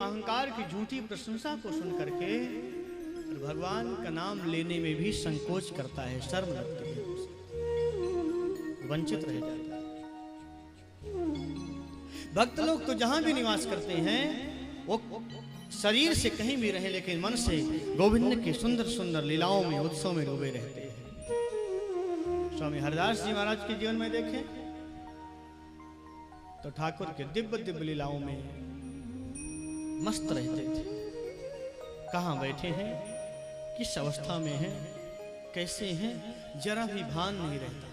अहंकार की झूठी प्रशंसा को सुन करके भगवान का नाम लेने में भी संकोच करता है, शर्म लगती है उसे, वंचित रह जाता है। भक्त लोग तो जहां भी निवास करते हैं वो शरीर से कहीं भी रहे लेकिन मन से गोविंद के सुंदर सुंदर लीलाओं में उत्सव में डूबे रहते हैं। स्वामी हरदास जी महाराज के जीवन में देखें तो ठाकुर के दिव्य दिव्य लीलाओं में मस्त रहते थे। कहाँ बैठे हैं, किस अवस्था में हैं, कैसे हैं, जरा भी भान नहीं रहता।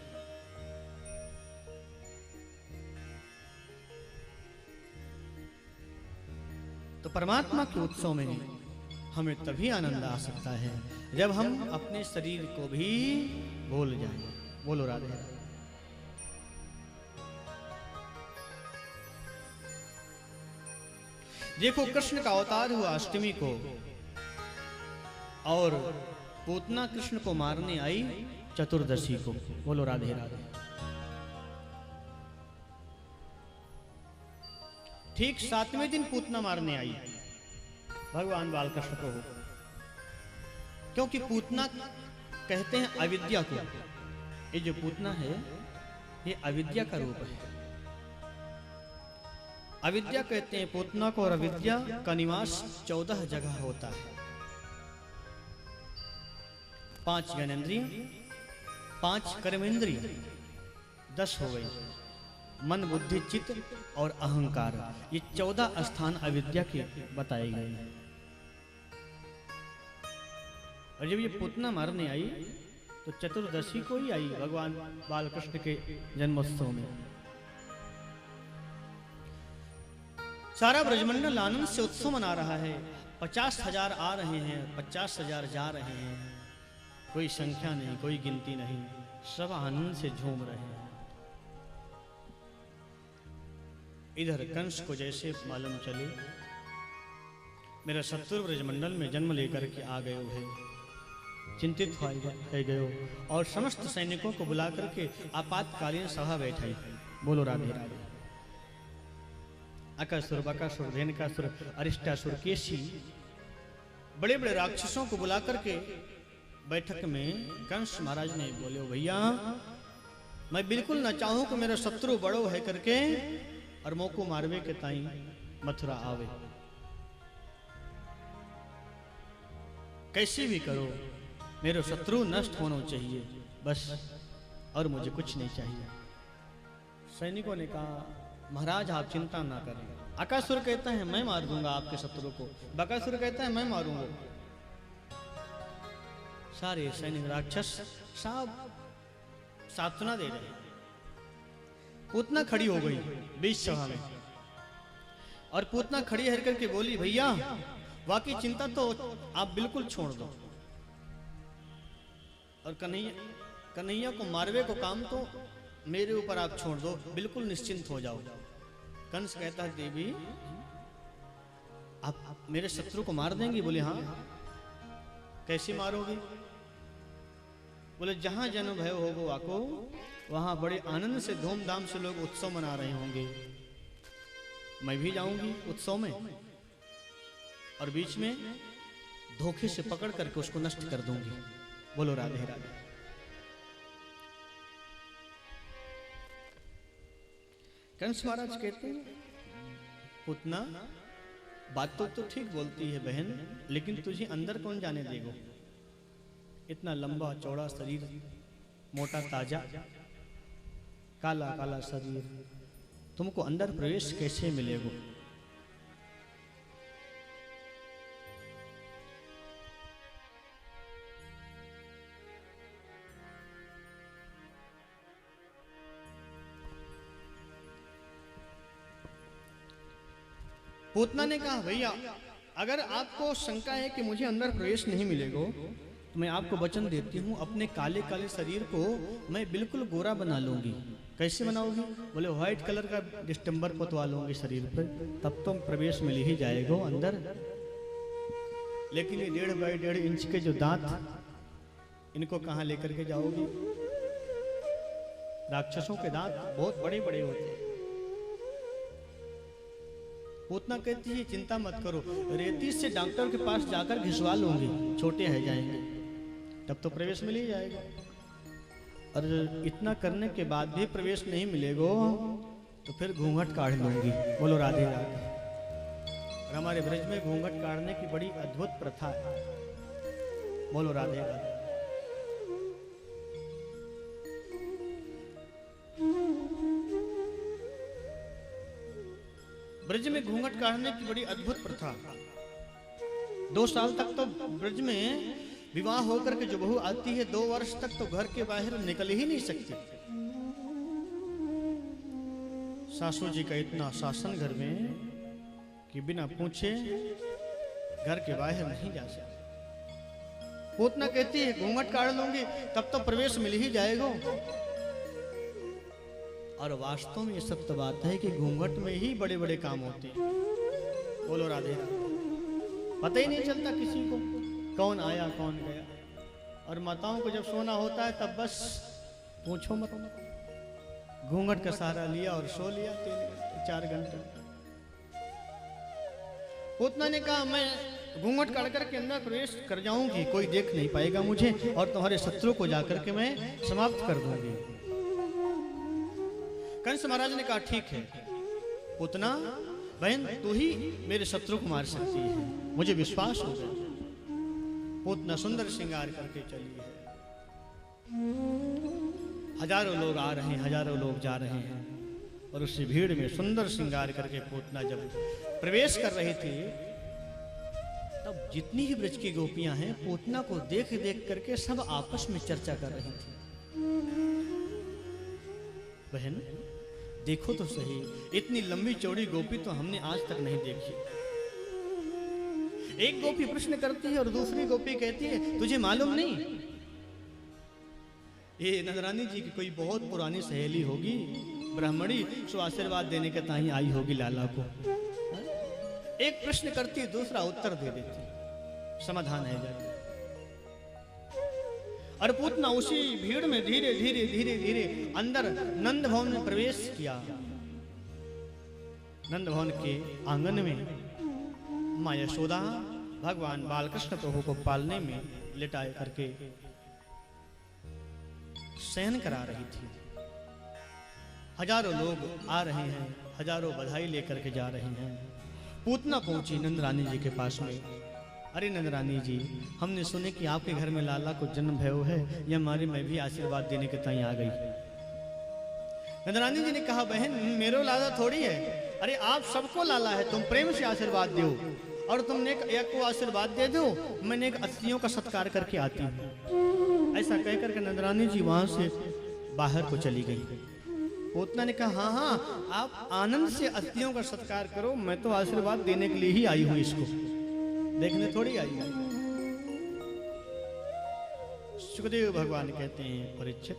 तो परमात्मा के उत्सव में हमें तभी आनंद आ सकता है जब हम अपने शरीर को भी भूल जाएं। बोलो राधे राधे। देखो कृष्ण का अवतार हुआ अष्टमी को और पूतना कृष्ण को मारने आई चतुर्दशी को। बोलो राधे राधे। ठीक 7वें दिन पूतना मारने आई भगवान बालकृष्ण को, क्योंकि पूतना कहते हैं अविद्या को। ये जो पूतना है ये अविद्या का रूप है। अविद्या कहते हैं पूतना को, और अविद्या का निवास 14 जगह होता है। 5 ज्ञानेंद्रिय, 5 कर्मेंद्रिय, 10 हो गई, मन बुद्धि चित्त और अहंकार। ये 14 स्थान अविद्या के बताए गए हैं। और जब ये पूतना मारने आई तो चतुर्दशी को ही आई भगवान बालकृष्ण के जन्मोत्सव में। सारा ब्रजमंडल आनंद से उत्सव मना रहा है। 50,000 आ रहे हैं, 50,000 जा रहे हैं, कोई संख्या नहीं, कोई गिनती नहीं, सब आनंद से झूम रहे हैं। इधर कंस को जैसे मालूम चले मेरा शत्रु ब्रजमंडल में जन्म लेकर के आ गए है, चिंतित हो गए और समस्त सैनिकों को बुला करके आपातकालीन सभा बैठाई। बोलो राधे राधे। अकासुर, बकासुर, धेनुकासुर, अरिष्टासुर, केशी, बड़े बड़े राक्षसों को बुला करके बैठक में कंस महाराज ने बोले, भैया मैं बिल्कुल न चाहूं कि मेरा शत्रु बड़ो है करके और मोको मारवे के ताई मथुरा आवे। कैसे भी करो मेरे शत्रु नष्ट होना चाहिए बस, और मुझे कुछ नहीं चाहिए। सैनिकों ने कहा, महाराज आप चिंता ना करें। अकासुर कहता है मैं मार दूंगा आपके शत्रु को, बकासुर कहता है मैं मारूंगा। सारे सैनिक राक्षस सब सांत्वना दे रहे। पूतना खड़ी हो गई बीच सभा में, और पूतना खड़ी हर करके बोली, भैया वाकई चिंता तो आप बिल्कुल छोड़ दो, और कन्हैया को मारवे को काम तो मेरे ऊपर आप छोड़ दो, बिल्कुल निश्चिंत हो जाओ। कंस कहता है, देवी आप मेरे शत्रु को मार देंगी? बोले हाँ। कैसे मारोगी? बोले जहां जन्म भय होगो आको, वहां बड़े आनंद से धूमधाम से लोग उत्सव मना रहे होंगे, मैं भी जाऊंगी उत्सव में और बीच में धोखे से पकड़ करके उसको नष्ट कर दूंगी। बोलो राधे राधे। कंस महाराज कहते हैं, पूतना बात तो ठीक बोलती है बहन, लेकिन तुझे अंदर कौन जाने देगा? इतना लंबा चौड़ा शरीर, मोटा ताजा, काला काला शरीर, तुमको अंदर प्रवेश कैसे मिलेगा? पूतना ने कहा, भैया अगर आपको शंका है कि मुझे अंदर प्रवेश नहीं मिलेगा तो मैं आपको वचन देती हूँ, अपने काले काले शरीर को मैं बिल्कुल गोरा बना लूंगी। कैसे बनाओगी? बोले व्हाइट कलर का डिस्टेंबर पोतवा लूंगी शरीर पर, तब तो प्रवेश मिल ही जाएगा अंदर। लेकिन ये 1.5 बाई 1.5 इंच के जो दांत, इनको कहाँ लेकर के जाओगी? राक्षसों के दांत बहुत बड़े बड़े होते हैं। पूतना कहती है चिंता मत करो, रेती से डॉक्टर के पास जाकर घिसवा लूंगी, छोटे है जाएंगे, तब तो प्रवेश मिल ही जाएगा। और इतना करने के बाद भी प्रवेश नहीं मिलेगा तो फिर घूंघट काढ़ लूंगी। बोलो राधे राधे। और हमारे ब्रज में घूंघट काढ़ने की बड़ी अद्भुत प्रथा है। बोलो राधे राधे। ब्रज में घूंघट काढ़ने की बड़ी अद्भुत प्रथा। 2 साल तक तो ब्रज में विवाह होकर के जो बहू आती है 2 वर्ष तक तो घर के बाहर निकल ही नहीं सकती। सासू जी का इतना शासन घर में कि बिना पूछे घर के बाहर नहीं जा सकती। पूतना कहती है घूंघट काढ़ लूंगी तब तो प्रवेश मिल ही जाएगा। और वास्तव में ये सत्य बात है कि घूंघट में ही बड़े बड़े काम होते हैं। बोलो राधे राधे। पता ही नहीं चलता किसी को कौन आया कौन गया। और माताओं को जब सोना होता है तब बस पूछो मत, घूंघट का सहारा लिया और सो लिया 3 घंटे 4 घंटे। पूतना ने कहा मैं घूंघट काढ़ करके अंदर प्रवेश कर जाऊंगी, कोई देख नहीं पाएगा मुझे और तुम्हारे शत्रु को जाकर के मैं समाप्त कर दूंगी। कंस महाराज ने कहा ठीक है पूतना बहन, तू ही मेरे शत्रु को मार सकती है, मुझे विश्वास हो गया। पूतना सुंदर श्रृंगार करके चली है। हजारों लोग आ रहे हैं, हजारों लोग जा रहे हैं। और उसी भीड़ में सुंदर श्रृंगार करके पूतना जब प्रवेश कर रही थी तब जितनी ही ब्रज की गोपियां हैं पूतना को देख देख करके सब आपस में चर्चा कर रही थी। बहन देखो तो सही, इतनी लंबी चौड़ी गोपी तो हमने आज तक नहीं देखी। एक गोपी प्रश्न करती है और दूसरी गोपी कहती है तुझे मालूम नहीं, ये नंदरानी जी की कोई बहुत पुरानी सहेली होगी, ब्राह्मणी, सो आशीर्वाद देने के ताई आई होगी लाला को। एक प्रश्न करती है दूसरा उत्तर दे देती, समाधान है जाती। और पूतना उसी भीड़ में धीरे धीरे धीरे धीरे अंदर नंद भवन में प्रवेश किया। नंद भवन के आंगन में मां यशोदा भगवान बालकृष्ण प्रभु को पालने में लिटाए करके शयन करा रही थी। हजारों लोग आ रहे हैं, हजारों बधाई लेकर के जा रहे हैं। पूतना पहुंची नंद रानी जी के पास में। अरे नंद रानी जी, हमने सुने कि आपके घर में लाला को जन्म भयो है, ये हमारी मैं भी आशीर्वाद देने के ताई आ गई। नंद रानी जी ने कहा बहन मेरो लाला थोड़ी है, अरे आप सबको लाला है, तुम प्रेम से आशीर्वाद दो और तुमने एक को आशीर्वाद दे दो, मैंने एक अस्थियों का सत्कार करके आती हूँ। ऐसा कहकर के नंद रानी जी वहां से बाहर को चली गई। पूतना ने कहा हाँ हाँ आप आनंद से अस्थियों का सत्कार करो, मैं तो आशीर्वाद देने के लिए ही आई हूँ, इसको देखने थोड़ी आई है। सुखदेव भगवान कहते हैं परीक्षित,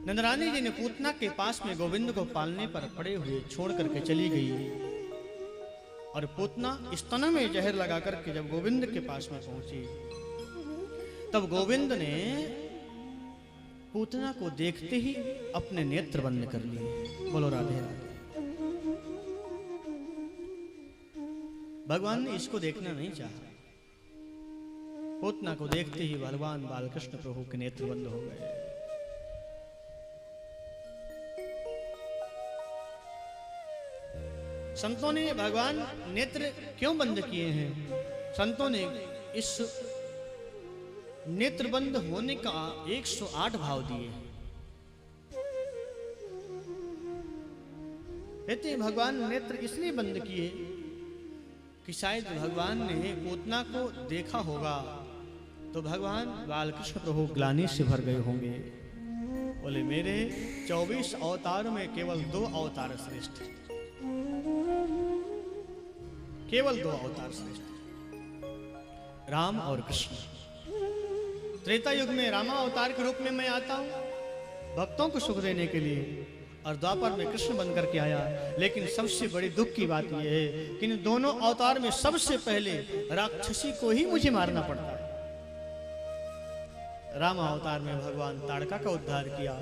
नंदरानी जी ने पूतना के पास में गोविंद को पालने पर पड़े हुए छोड़ करके चली गई। और पूतना स्तन में जहर लगा करके जब गोविंद के पास में पहुंची तब गोविंद ने पूतना को देखते ही अपने नेत्र बंद कर लिए। बोलो राधे राधे। भगवान ने इसको देखना नहीं चाहा। पूतना को देखते ही भगवान बालकृष्ण प्रभु के नेत्र बंद हो गए। संतों ने भगवान नेत्र क्यों बंद किए हैं? संतों ने इस नेत्र बंद होने का 108 भाव दिए। कहते हैं भगवान नेत्र इसलिए बंद किए कि शायद भगवान ने पूतना को देखा होगा तो भगवान बालकृष्ण प्रभु ग्लानि से भर गए होंगे। बोले मेरे 24 अवतार में केवल 2 अवतार श्रेष्ठ, केवल 2 अवतार श्रेष्ठ, राम और कृष्ण। त्रेता युग में रामा अवतार के रूप में मैं आता हूं भक्तों को सुख देने के लिए, और द्वापर में कृष्ण बन करके आया। लेकिन सबसे बड़ी दुख की बात यह है कि इन दोनों अवतार में सबसे पहले राक्षसी को ही मुझे मारना पड़ता है। राम अवतार में भगवान ताड़का का उद्धार किया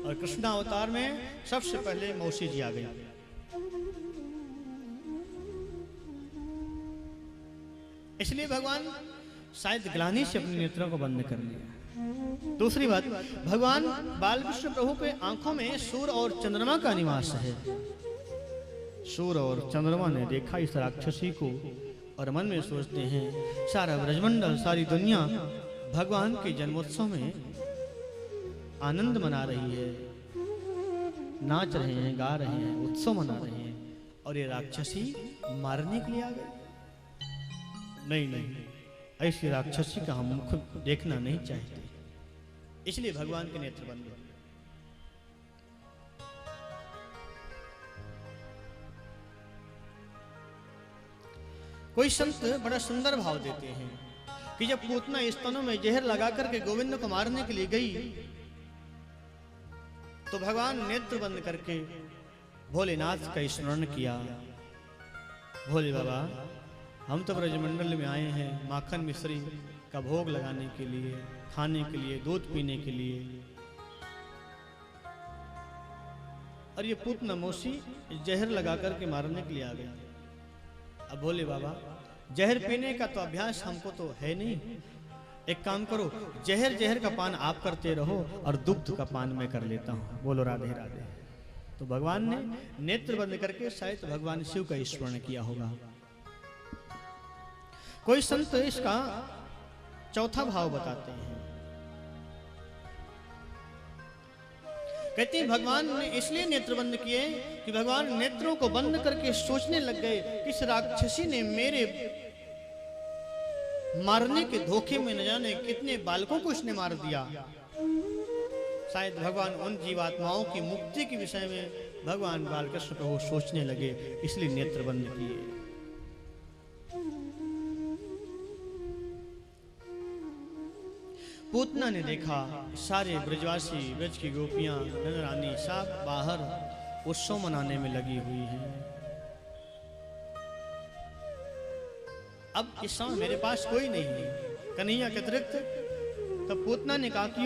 और कृष्ण अवतार में सबसे पहले मौसी जी आ गई। इसलिए भगवान शायद ग्लानि से अपने नेत्रों को बंद कर लिया। दूसरी बात, भगवान बालकृष्ण प्रभु के आंखों में सूर्य और चंद्रमा का निवास है। सूर्य और चंद्रमा ने देखा इस राक्षसी को और मन में सोचते हैं सारा ब्रजमंडल, सारी दुनिया भगवान के जन्मोत्सव में आनंद मना रही है, नाच रहे हैं, गा रहे हैं, उत्सव मना रहे हैं, और ये राक्षसी मारने के लिए आ गए। नहीं नहीं, ऐसी राक्षसी का हम मुख देखना नहीं चाहते। इसलिए भगवान के नेत्र बंद हो। कोई संत बड़ा सुंदर भाव देते हैं कि जब पूतना स्तनों में जहर लगा करके गोविंद को मारने के लिए गई तो भगवान नेत्र बंद करके भोलेनाथ का स्मरण किया। भोले बाबा, हम तो ब्रजमंडल में आए हैं माखन मिश्री का भोग लगाने के लिए, खाने के लिए, दूध पीने के लिए, और ये पूतना मौसी जहर लगा करके मारने के लिए आ गई। अब बोले बाबा, जहर पीने का तो अभ्यास हमको तो है नहीं, एक काम करो, जहर का पान आप करते रहो और दुग्ध का पान मैं कर लेता हूँ। बोलो राधे राधे। तो भगवान ने नेत्र बंद करके शायद भगवान शिव का स्मरण किया होगा। कोई संत इसका चौथा भाव बताते हैं, कहते हैं भगवान ने इसलिए नेत्र बंद किए कि भगवान नेत्रों को बंद करके सोचने लग गए कि इस राक्षसी ने मेरे मारने के धोखे में न जाने कितने बालकों को इसने मार दिया। शायद भगवान उन जीवात्माओं की मुक्ति के विषय में भगवान बालकृष्ण को सोचने लगे, इसलिए नेत्र बंद किए। पूतना ने देखा सारे ब्रजवासी, ब्रज की गोपियां, रानी सब बाहर उत्सव मनाने में लगी हुई हैं। अब इस समय मेरे पास कोई नहीं है कन्हैया के अतिरिक्त। तब पूतना ने कहा कि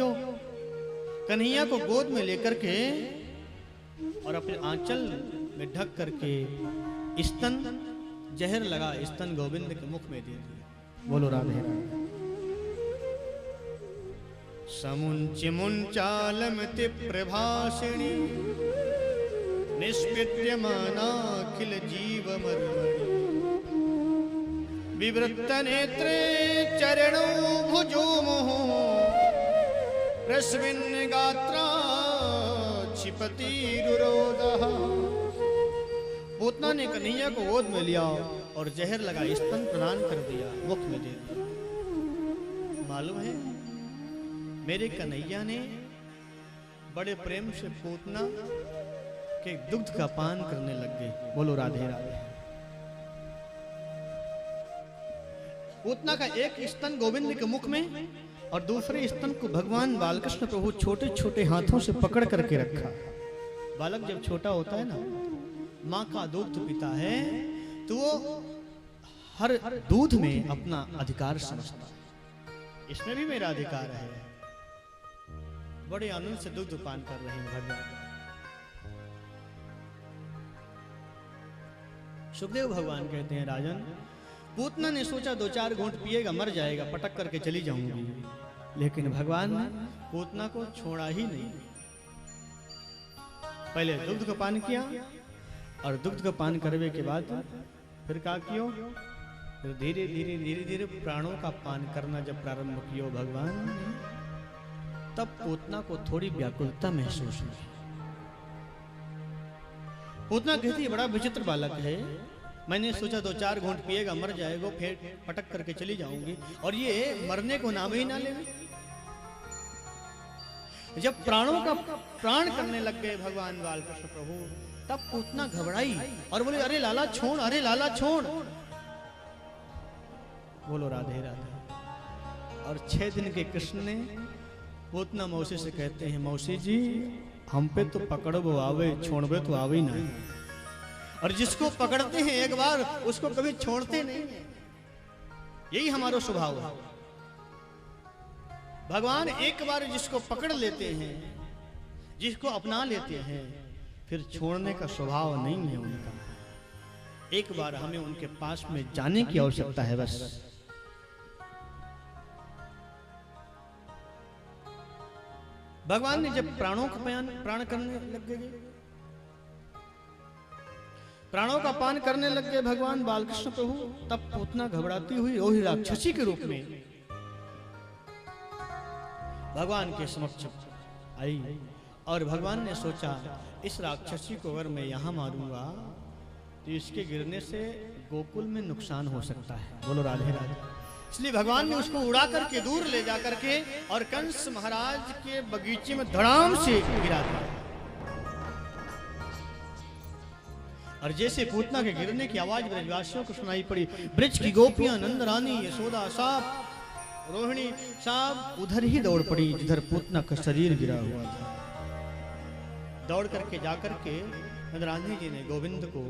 कन्हैया को गोद में लेकर के और अपने आंचल में ढक करके स्तन, जहर लगा स्तन गोविंद के मुख में दे दिया। बोलो राधे राधे। समुंचि मुंचालमति प्रभाषिणी निष्पीड्यमानाखिल जीव मर्मणि विवृत्त नेत्रे चरणो भुजो मोह रश्मिन् गात्रा क्षिपति रुरोदः। पूतना ने कन्हैया को गोद में लिया और जहर लगा स्तन प्रदान कर दिया, मुख में दे दिया। मालूम है मेरे कन्हैया ने बड़े प्रेम से पूतना के दुग्ध का पान करने लग गए। बोलो राधे राधे। पूतना का एक स्तन गोविंद के मुख में और दूसरे स्तन को भगवान बालकृष्ण प्रभु छोटे छोटे हाथों से पकड़ करके रखा। बालक जब छोटा होता है ना, माँ का दूध पीता है तो वो हर दूध में अपना अधिकार समझता है, इसमें भी मेरा अधिकार है। बड़े आनंद से दूध पान कर रहे हैं भगवान। सुखदेव भगवान कहते हैं, राजन, पूतना ने सोचा 2-4 घूंट पिएगा मर जाएगा, पटक करके चली जाऊंगी, लेकिन भगवान ने पूतना को छोड़ा ही नहीं। पहले दुग्ध का पान किया और दुग्ध का पान करने के बाद फिर क्या कियो, फिर धीरे धीरे धीरे धीरे प्राणों का पान करना जब प्रारंभ किया भगवान ने, तब पूतना को थोड़ी व्याकुलता महसूस हुई। पूतना कहती, बड़ा विचित्र बालक है, मैंने सोचा 2-4 घूंट पिएगा मर जाएगा, फिर पटक करके चली जाऊंगी, और ये मरने को नाम ही ना ले। जब प्राणों का प्राण करने लग गए भगवान बालकृष्ण प्रभु, तब पूतना घबराई और बोले, अरे लाला छोड़, अरे लाला छोड़। बोलो राधे राधे। और 6 दिन के कृष्ण ने पूतना मौसी से कहते हैं, मौसी जी हम पे तो पकड़ो आवे, छोड़बे तो आवे ही नहीं, और जिसको पकड़ते हैं एक बार उसको कभी छोड़ते नहीं, यही हमारा स्वभाव है। भगवान एक बार जिसको पकड़ लेते हैं, जिसको अपना लेते हैं फिर छोड़ने का स्वभाव नहीं है उनका। एक बार हमें उनके पास में जाने की आवश्यकता है बस। भगवान ने जब प्राण करने लग गए, प्राणों का पान करने लग गए भगवान बालकृष्ण प्रभु, तब पूतना घबराती हुई वही राक्षसी के रूप में भगवान के समक्ष आई। और भगवान ने सोचा इस राक्षसी को अगर मैं यहां मारूंगा तो इसके गिरने से गोकुल में नुकसान हो सकता है। बोलो राधे राधे। इसलिए भगवान ने उसको उड़ा करके दूर ले जा करके और कंस महाराज के बगीचे में धड़ाम से गिरा दिया। और जैसे पूतना के गिरने की आवाज ब्रजवासियों को सुनाई पड़ी, ब्रज की गोपियां नंद रानी यशोदा साहब रोहिणी साहब उधर ही दौड़ पड़ी जिधर पूतना का शरीर गिरा हुआ था। दौड़ करके जाकर के नंद रानी जी ने गोविंद को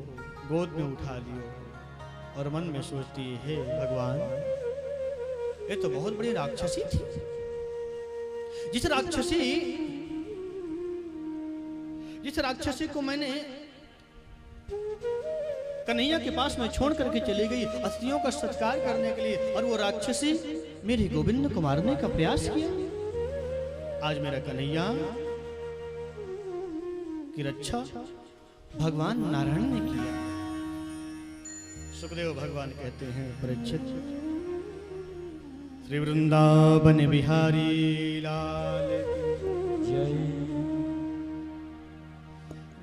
गोद में उठा लियो और मन में सोचती है, हे भगवान ये तो बहुत बड़ी राक्षसी थी। जिस राक्षसी को मैंने कन्हैया के पास में छोड़ करके चली गई अस्थियों का सत्कार करने के लिए, और वो राक्षसी मेरे गोविंद को मारने का प्रयास किया। आज मेरा कन्हैया की रक्षा भगवान नारायण ने किया। सुखदेव भगवान कहते हैं, परीक्षित श्री वृंदावन बिहारी लाल जय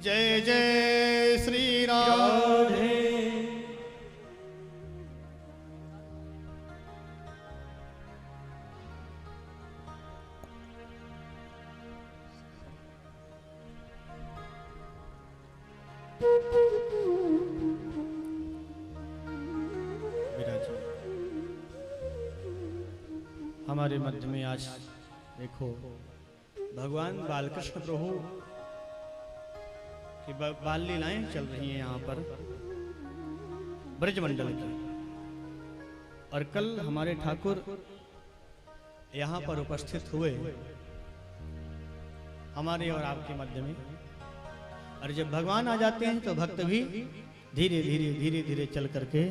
जय जय श्री राधे। हमारे मध्य में आज देखो भगवान बालकृष्ण प्रभु की बाल लीलाएं चल रही हैं यहाँ पर ब्रजमंडल की। और कल हमारे ठाकुर यहाँ पर उपस्थित हुए हमारे और आपके मध्य में। और जब भगवान आ जाते हैं तो भक्त भी धीरे धीरे धीरे धीरे चल करके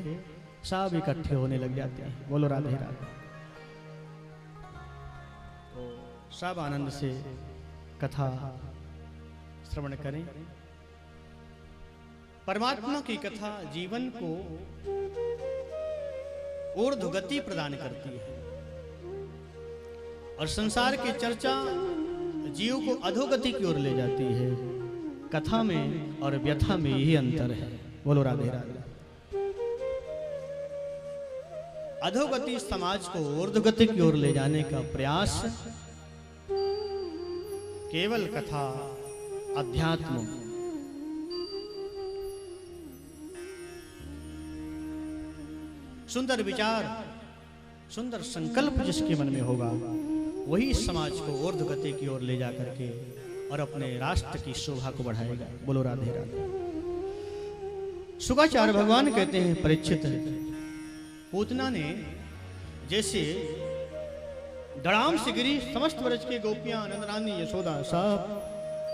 सब इकट्ठे होने लग जाते हैं। बोलो राधे राधे। तो सब आनंद से कथा श्रवण करें। परमात्मा की कथा जीवन को ऊर्ध्वगति प्रदान करती है और संसार की चर्चा जीव को अधोगति की ओर ले जाती है। कथा में और व्यथा में यही अंतर है। बोलो राधे राधे। अधोगति समाज को ऊर्ध्वगति की ओर ले जाने का प्रयास केवल कथा अध्यात्म सुंदर विचार सुंदर संकल्प जिसके मन में होगा वही समाज को ऊर्ध्वगति की ओर ले जाकर के और अपने राष्ट्र की शोभा को बढ़ाएगा। बोलो राधे राधे। शुकाचार्य भगवान कहते हैं, परीक्षित पूतना ने जैसे धड़ाम से गिरी, समस्त ब्रज के गोपियां नंद रानी यशोदा सब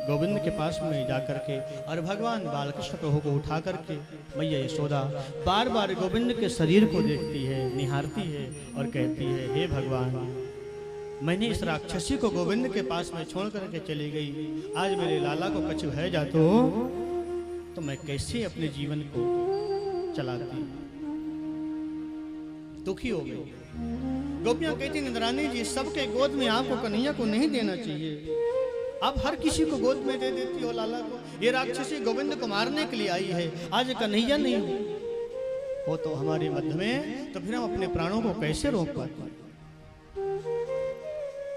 गोविंद के पास में जाकर के और भगवान बालकृष्ण प्रभु को उठा करके मैया यशोदा बार बार गोविंद के शरीर को देखती है, निहारती है और कहती है, हे भगवान मैंने इस राक्षसी को गोविंद के पास में छोड़ करके चली गई। आज मेरे लाला को कुछ भय जातो तो मैं कैसे अपने जीवन को चलाती। दुखी हो गई। गोपियां कहती, इंद्राणी जी सबके गोद में आपको कन्हैया को नहीं देना चाहिए, आप हर किसी को गोद में दे देती हो लाला को। ये राक्षसी गोविंद को मारने के लिए आई है, आज कन्हैया नहीं हो तो हमारे मध्य में, तो फिर हम अपने प्राणों को कैसे रोक पाते।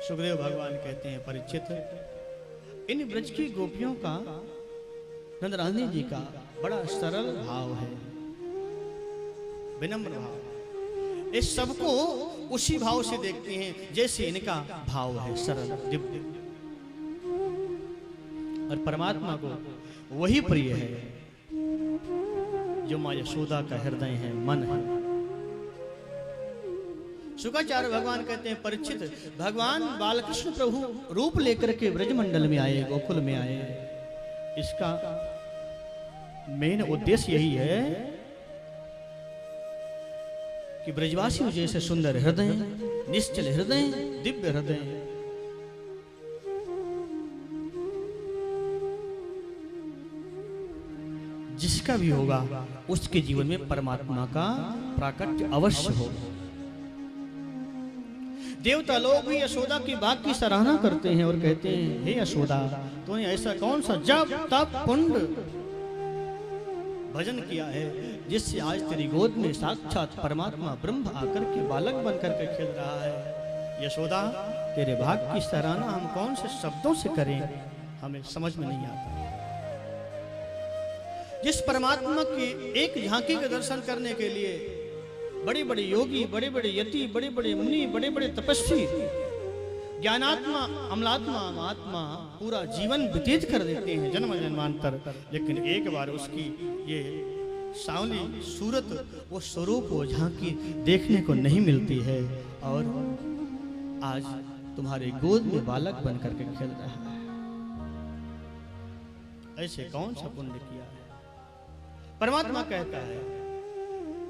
सुखदेव भगवान कहते हैं, परीक्षित इन ब्रज की गोपियों का नंद रानी जी का बड़ा सरल भाव है, विनम्र भाव। इस सबको उसी भाव से देखते हैं जैसे इनका भाव है, सरल दिव्य। और परमात्मा को वही प्रिय है जो मां यशोदा का हृदय है, मन है। शुक्राचार्य भगवान कहते हैं परीक्षित, भगवान बालकृष्ण प्रभु रूप लेकर के ब्रजमंडल में आए, गोकुल में आए। इसका मेन उद्देश्य यही है कि ब्रजवासियों जैसे सुंदर हृदय, निश्चल हृदय, दिव्य हृदय, जिसका भी होगा उसके जीवन में परमात्मा का प्राकट्य अवश्य हो। देवता लोग भी यशोदा की बात की सराहना करते हैं और कहते हैं, हे यशोदा, तूने ऐसा कौन सा जप तप पुण्य भजन किया है जिससे आज तेरी गोद में साक्षात परमात्मा ब्रह्म आकर के बालक बनकर के खेल रहा है। यशोदा, तेरे भाग की सराहना हम कौन से शब्दों से करें, हमें समझ में नहीं आता। जिस परमात्मा की एक झांकी का दर्शन करने के लिए बड़े बड़े योगी, बड़े बड़े यति, बड़े बड़े मुनि, बड़े बड़े तपस्वी, ज्ञानात्मा, अमलात्मा, महात्मा पूरा जीवन व्यतीत कर देते हैं जन्म जन्मांतर, लेकिन एक बार उसकी ये सांवली सूरत, वो स्वरूप, वो झांकी देखने को नहीं मिलती है। और आज तुम्हारे गोद में बालक बनकर के खेल रहा है। ऐसे कौन सा पुण्य किया है? परमात्मा कहता है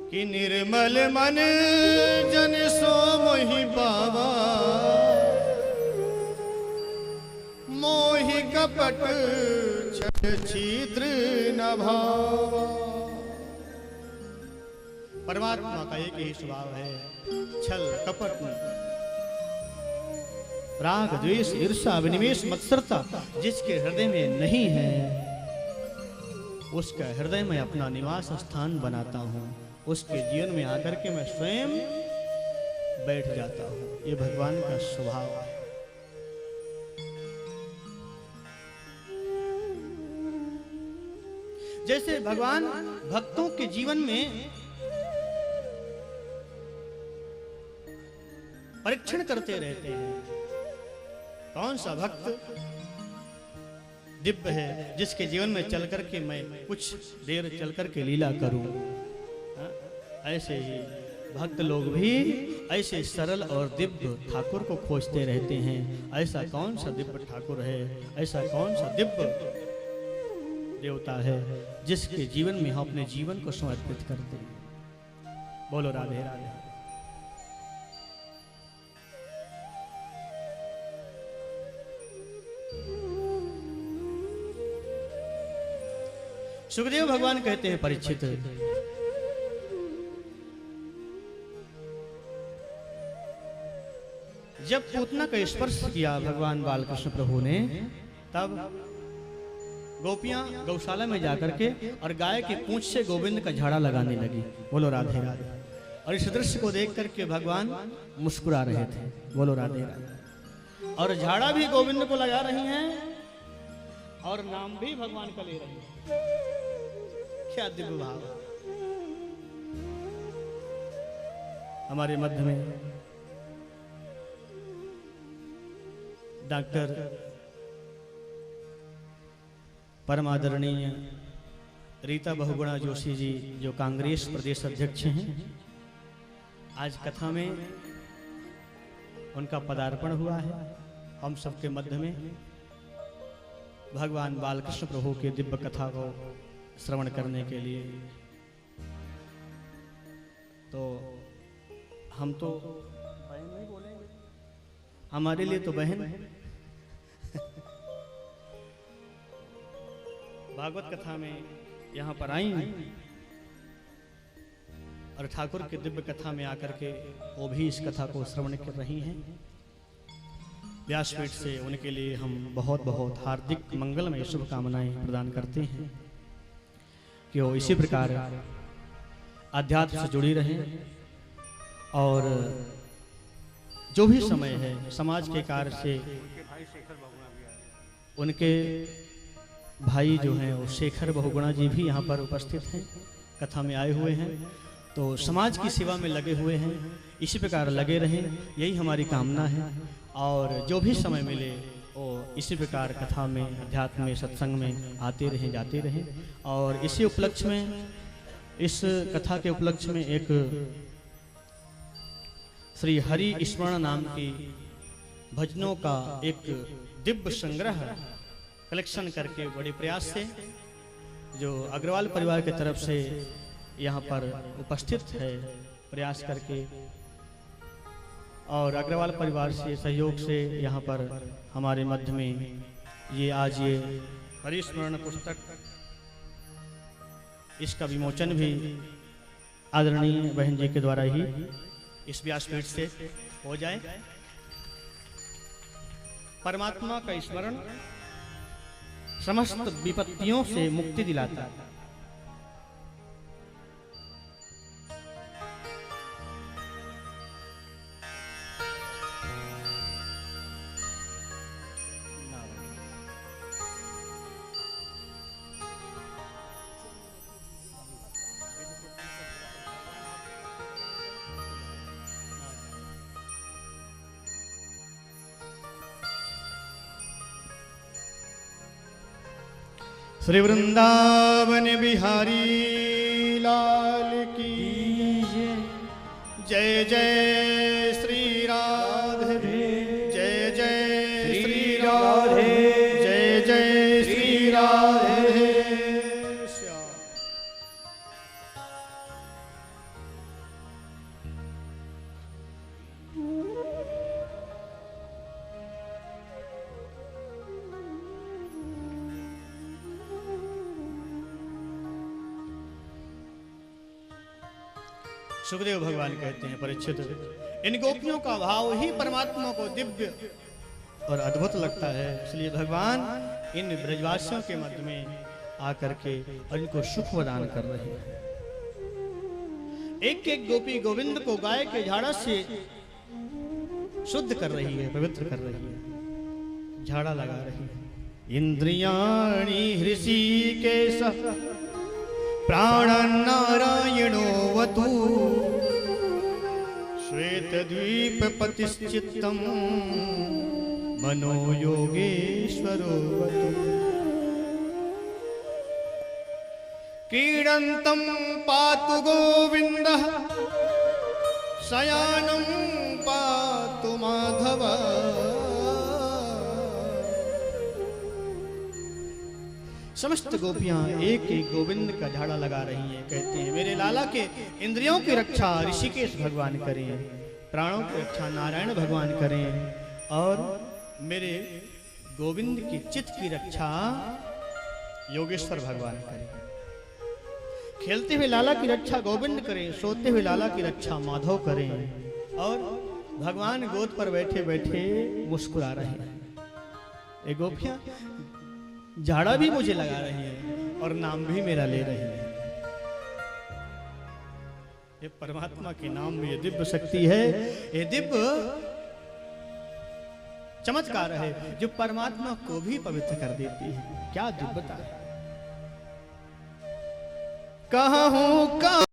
कि निर्मल मन जन सो मोहि पावा, मोहि कपट छल छिद्र न भावा। परमात्मा का एक ही स्वभाव है, छल कपट, राग द्वेष ईर्ष्या विनिवेश मत्सरता जिसके हृदय में नहीं है, उसका हृदय में अपना निवास स्थान बनाता हूँ। उसके जीवन में आकर के मैं स्वयं बैठ जाता हूँ। ये भगवान का स्वभाव है। जैसे भगवान भक्तों के जीवन में परीक्षण करते रहते हैं, कौन सा भक्त दिव्य है जिसके जीवन में चल करके मैं कुछ देर चल करके लीला करूं। ऐसे ही भक्त लोग भी ऐसे सरल और दिव्य ठाकुर को खोजते रहते हैं। ऐसा कौन सा दिव्य ठाकुर है, ऐसा कौन सा दिव्य देवता है जिसके जीवन में हम अपने जीवन को समर्पित करते हैं। बोलो राधे राधे। सुखदेव भगवान कहते हैं परीक्षित, जब पूतना का स्पर्श किया भगवान बालकृष्ण प्रभु ने, तब गोपियां गौशाला में जाकर के और गाय की पूंछ से गोविंद का झाड़ा लगाने लगी। बोलो राधे राधे। और इस दृश्य को देख करके भगवान मुस्कुरा रहे थे। बोलो राधे राधे। और झाड़ा भी गोविंद को लगा रही हैं और नाम भी भगवान का ले रही हैं। क्या दिव्य भाव। हमारे मध्य में डॉक्टर परम आदरणीय रीता बहुगुणा जोशी जी, जो कांग्रेस प्रदेश अध्यक्ष हैं, आज कथा में उनका पदार्पण हुआ है हम सबके मध्य में। भगवान बालकृष्ण प्रभु के दिव्य कथा को श्रवण करने के लिए। तो हम तो बहन नहीं बोलेंगे, हमारे लिए तो बहन भागवत कथा में यहाँ पर आई और ठाकुर के दिव्य कथा में आकर के वो भी इस कथा को श्रवण कर रही हैं। व्यासपीठ से उनके लिए हम बहुत बहुत हार्दिक मंगलमय शुभकामनाएं प्रदान करते हैं कि वो इसी प्रकार अध्यात्म से जुड़ी रहें और जो भी समय है समाज के कार्य से। उनके भाई जो हैं वो शेखर बहुगुणा जी भी यहाँ पर उपस्थित हैं, कथा में आए हुए हैं। तो समाज की सेवा में लगे हुए हैं, इसी प्रकार लगे रहें, यही हमारी कामना है। और जो भी समय मिले वो इसी प्रकार कथा में, अध्यात्म में, सत्संग में आते रहें, जाते रहें। और इसी उपलक्ष्य में, इस कथा के उपलक्ष्य में एक श्री हरि स्मरण नाम की भजनों का एक दिव्य संग्रह कलेक्शन करके बड़े प्रयास से जो अग्रवाल परिवार की तरफ से यहाँ पर उपस्थित है, प्रयास करके और अग्रवाल परिवार से सहयोग से यहाँ पर हमारे मध्य में ये आज ये हरिस्मरण पुस्तक, इसका विमोचन भी आदरणीय बहन जी के द्वारा ही इस व्यासपीठ से हो जाए। परमात्मा का स्मरण समस्त विपत्तियों से मुक्ति दिलाता है। श्री वृंदावन बिहारी लाल की जय जय श्री राधे, जय जय श्री राधे, जय जय श्री राधे। सुखदेव भगवान कहते हैं, परीक्षित, इन गोपियों का भाव ही परमात्मा को दिव्य और अद्भुत लगता है, इसलिए भगवान इन ब्रजवासियों के मध्य में आकर के और इनको सुख प्रदान कर रहे हैं। एक एक गोपी गोविंद को गाय के झाड़ा से शुद्ध कर रही है, पवित्र कर रही है, झाड़ा लगा रही है। इंद्रियाणि हृषिकेश प्राण नारायणो वतु श्वेत द्वीप पतिश्चित्तम मनो योगेश्वरो वतु क्रीडन्तं पातु गोविन्दः शयानं पातु माधवः। समस्त गोपियां एक एक गोविंद का झाड़ा लगा रही हैं, कहते हैं मेरे लाला के इंद्रियों की रक्षा ऋषिकेश भगवान करें, प्राणों की रक्षा नारायण भगवान करें और मेरे गोविंद की चित्त की रक्षा योगेश्वर भगवान करें। खेलते हुए लाला की रक्षा गोविंद करें, सोते हुए लाला की रक्षा माधव करें। और भगवान गोद पर बैठे बैठे मुस्कुरा रहे हैं। ये गोपियां झाड़ा भी मुझे लगा रही है और नाम भी मेरा ले रही है। ये परमात्मा के नाम में ये दिव्य शक्ति है, ये दिव्य चमत्कार है जो परमात्मा को भी पवित्र कर देती है। क्या दिव्यता है। कहाँ हूं